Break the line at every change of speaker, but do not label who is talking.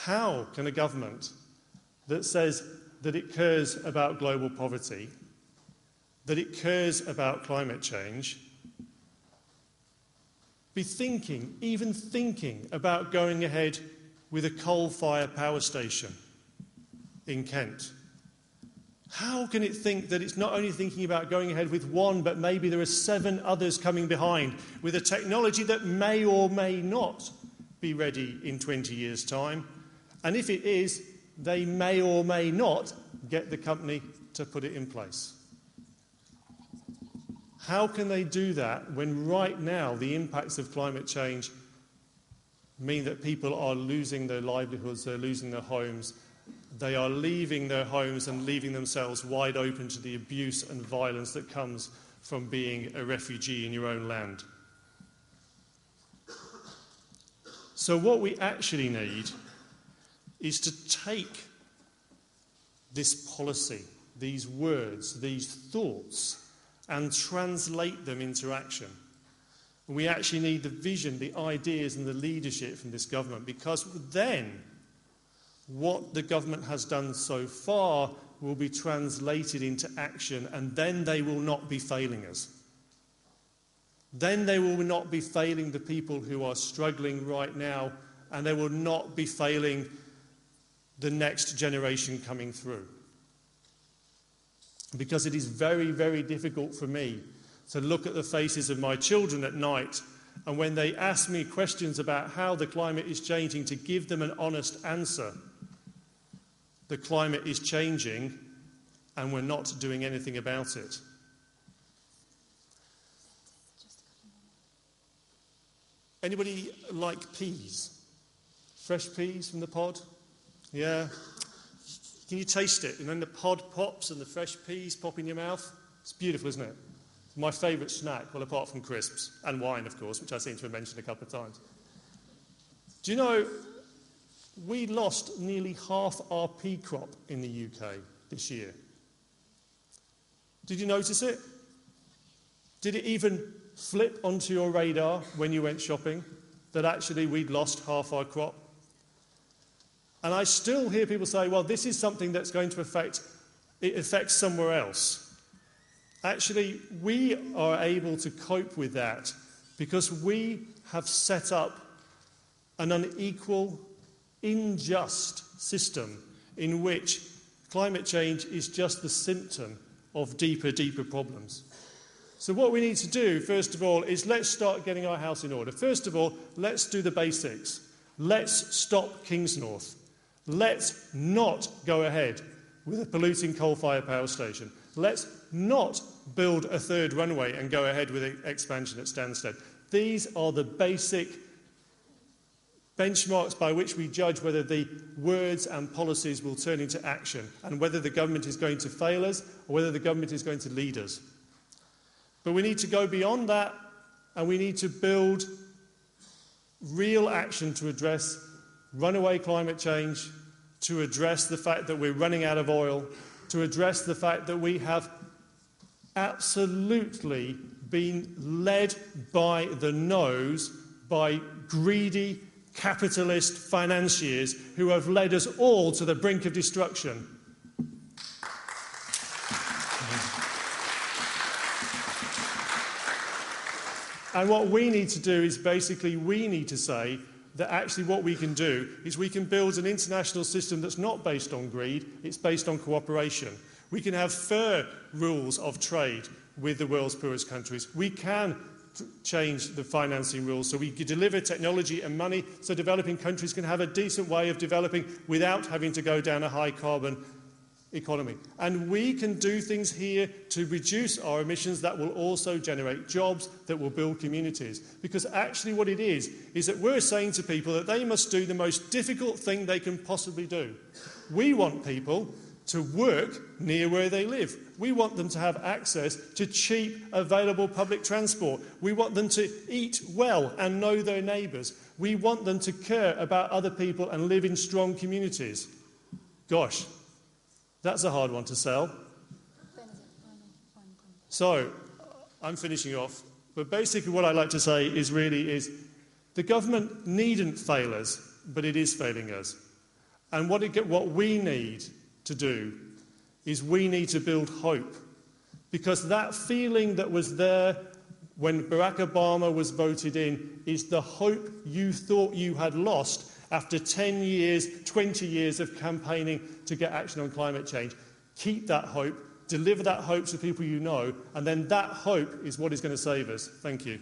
How can a government that says that it cares about global poverty, that it cares about climate change, be even thinking about going ahead with a coal-fired power station in Kent? How can it think that it's not only thinking about going ahead with one, but maybe there are 7 others coming behind with a technology that may or may not be ready in 20 years' time? And if it is, they may or may not get the company to put it in place. How can they do that when right now the impacts of climate change mean that people are losing their livelihoods, they're losing their homes, they are leaving their homes and leaving themselves wide open to the abuse and violence that comes from being a refugee in your own land? So what we actually need is to take this policy, these words, these thoughts, and translate them into action. We actually need the vision, the ideas and the leadership from this government, because then what the government has done so far will be translated into action, and then they will not be failing us. Then they will not be failing the people who are struggling right now, and they will not be failing the next generation coming through. Because it is very, very difficult for me to look at the faces of my children at night, and when they ask me questions about how the climate is changing, to give them an honest answer. The climate is changing, and we're not doing anything about it. Anybody like peas? Fresh peas from the pod? Yeah. Can you taste it? And then the pod pops and the fresh peas pop in your mouth. It's beautiful, isn't it? It's my favourite snack, well, apart from crisps and wine, of course, which I seem to have mentioned a couple of times. Do you know, we lost nearly half our pea crop in the UK this year. Did you notice it? Did it even flip onto your radar when you went shopping that actually we'd lost half our crop? And I still hear people say, well, this is something that's going to affect somewhere else. Actually, we are able to cope with that because we have set up an unequal, unjust system in which climate change is just the symptom of deeper, deeper problems. So what we need to do, first of all, is let's start getting our house in order. First of all, let's do the basics. Let's stop Kingsnorth. Let's not go ahead with a polluting coal-fired power station. Let's not build a third runway and go ahead with expansion at Stansted. These are the basic benchmarks by which we judge whether the words and policies will turn into action and whether the government is going to fail us or whether the government is going to lead us. But we need to go beyond that, and we need to build real action to address runaway climate change, to address the fact that we're running out of oil, to address the fact that we have absolutely been led by the nose by greedy capitalist financiers who have led us all to the brink of destruction. And what we need to do is basically we need to say that actually what we can do is we can build an international system that's not based on greed, it's based on cooperation. We can have fair rules of trade with the world's poorest countries. We can change the financing rules so we can deliver technology and money so developing countries can have a decent way of developing without having to go down a high carbon economy. And we can do things here to reduce our emissions that will also generate jobs, that will build communities. Because actually what it is that we're saying to people that they must do the most difficult thing they can possibly do. We want people to work near where they live. We want them to have access to cheap, available public transport. We want them to eat well and know their neighbours. We want them to care about other people and live in strong communities. Gosh, that's a hard one to sell. So, I'm finishing off, but basically what I'd like to say is the government needn't fail us, but it is failing us. And what we need to do is we need to build hope. Because that feeling that was there when Barack Obama was voted in is the hope you thought you had lost after 10 years, 20 years of campaigning to get action on climate change. Keep that hope, deliver that hope to people you know, and then that hope is what is going to save us. Thank you.